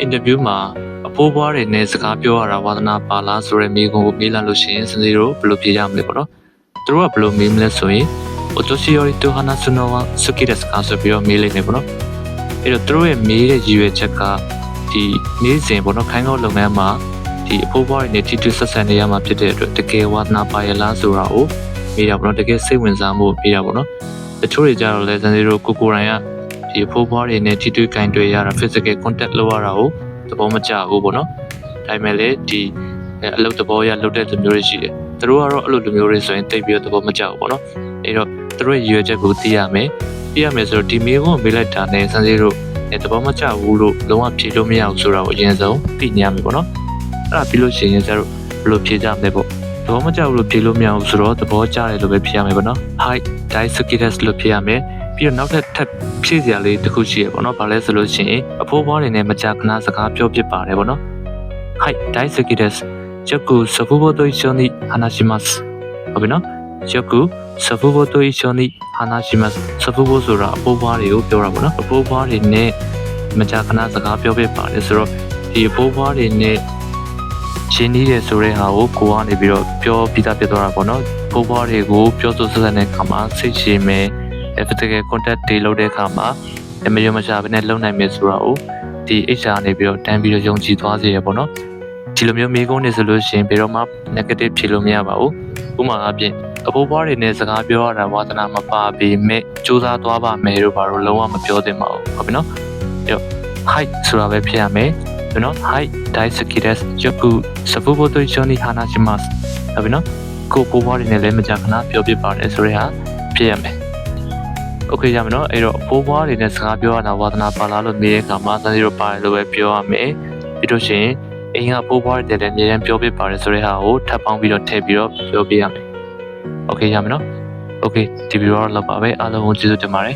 interview မှာအဖိုးဘွားတွေနဲ့စကားပြောရတာဝါသနာပါလားဆိုတဲ့မိကုံကိုမေးလာလို့ရှိရင်စင်စီတို့ဘယ်လိုဖြေရမလဲပေါ့နော်သူတို့ကဘယ်လိုမေးမလဲဆိုရင်お年寄りと話すのは好きですかဆိုပြီးတော့မေးလိုက်နေပေါ့နော်အဲ့တော့သူတို့ရဲ့မေးတဲ့ရည်ရွယ်ချက်ကဒီနေ့စဉ်ပေါ့နော်ခိုင်းကောက်လုပ်ငန်းမှာဒီအဖိုးဘွားတွေနဲ့ထိတွေ့ဆက်ဆံနေရမှာဖြစ်တဲ့အတွက်တကယ်ဝါသနာပါရလားဆိုတာကိုမေးတာပေါ့နော်တကယ်စိတ်ဝင်စားမှုမေးတာပေါ့နော်တချို့တွေကြတော့လဲစင်စီတို့ကိုယ်တိုင်ကဒီအဖိုးဘွားတွေနဲ့ထိတွေ့ကင်တွေ့ရတာ physical contact လုပ်ရတာကိုသဘောမကျဘူးပေါ့နော်ဒါပေမဲ့လေဒီအလုပ်သဘောရလုပ်တဲ့လူမျိုးတွေရှိတယ်သူတို့ကတော့အဲ့လိုလူမျိုးတွေဆိုရင်တိတ်ပြီးတော့သဘောမကျဘူးပေါ့နော်အဲ့တော့သူတို့ရဲ့ရည်ရွယ်ချက်ကိုသိရမယ်ဆိုတော့ဒီမေးခွန်းကိုမေးလိုက်တာနဲ့စမ်းစီတို့သဘောမကျဘူးလို့လုံးဝဖြေလို့မရဘူးဆိုတာကိုအရင်ဆုံးသိညမယ်ပေါ့နော်အဲ့ဒါပြီးလို့ရှိရင်ကျတော့ဘယ်လိုဖြေကြမလဲပေါ့သဘောမကျဘူးလို့ဖြေလို့မရဘူးဆိုတော့သဘောကျတယ်လို့ပဲဖြေရမယ်ပေါ့နော် hi daisukides လို့ဖြေရမယ်ပြီးတော့နောက်ထပ်ဖြည့်စရာလေးတစ်ခုရှိရပေါ့နော်။ဘာလဲဆိုလို့ရှိရင်အဖိုးဘွားတွေနဲ့မကြာခဏစကားပြောဖြစ်ပါတယ်ပေါ့နော်။ Hi, daisuki desu. Yoku sofubo to issho ni hanashimasu. ဟုတ်ပြီနော်။ Yoku sofubo to issho ni hanashimasu. sofubo ဆိုတာအဖိုးဘွားတွေကိုပြောတာပေါ့နော်။အဖိုးဘွားတွေနဲ့မကြာခဏစကားပြောဖြစ်ပါတယ်ဆိုတော့ဒီအဖိုးဘွားတွေနဲ့ရှင်းနေတယ်ဆိုတဲ့ဟာကိုကိုကနေပြီးတော့ပြောပြီးသားဖြစ်သွားတာပေါ့နော်။အဖိုးဘွားတွေကိုပြောဆိုဆက်ဆံတဲ့အခါမှာစိတ်ရှည်မယ်physical contact တွေလုပ်တဲ့အခါမှာမယုံမရှာဘဲနဲ့လုပ်နိုင်မယ်ဆိုတာကိုဒီ HR နေပြီးတော့တန်းပြီးတော့ယုံကြည်သွားစေရပေါ့နော်ဒီလိုမျိုးမိကုန်းနေဆိုလို့ရှိရင်ဘယ်တော့မှ negative ဖြေလို့မရပါဘူးဥပမာအပြင်အဖိုးဘွားတွေနဲ့စကားပြောရတာဝါသနာမပါပေမဲ့စူးစမ်းသွားပါမယ်လို့ဘာလို့လုံးဝမပြောသင့်ပါဘူးဟုတ်ပြီနော်အဲ့တော့ hi ဆိုတာပဲဖြေရမယ်နော် hi daisuki desu yoku sofubo to issho ni hanashimasu ဟုတ်ပြီနော်ကိုဘွားတွေနဲ့လည်းမကြာခဏပြောပြပါတယ်ဆိုတဲ့ဟာဖြေရမယ်โอเคရမယ်နော်အဲ့တော့အဖိုးဘွားတွေနဲ့စကားပြောရတာဝါသနာပါလားလို့မေးတဲ့အခါမှာစမ်းစီတော့ပါတယ်လို့ပဲပြောရမယ်ပြီးတော့ရှင်အိမ်ကဖိုးဘွားတွေလည်းအများကြီးပြောပြပါတယ်ဆိုတဲ့ဟာကိုထပ်ပေါင်းပြီးတော့ထည့်ပြီးတော့ပြောပြရမယ်โอเคရမယ်နော်โอเคဒီဗီဒီယိုတော့လောက်ပါပဲအားလုံးကိုကျေးဇူးတင်ပါတယ်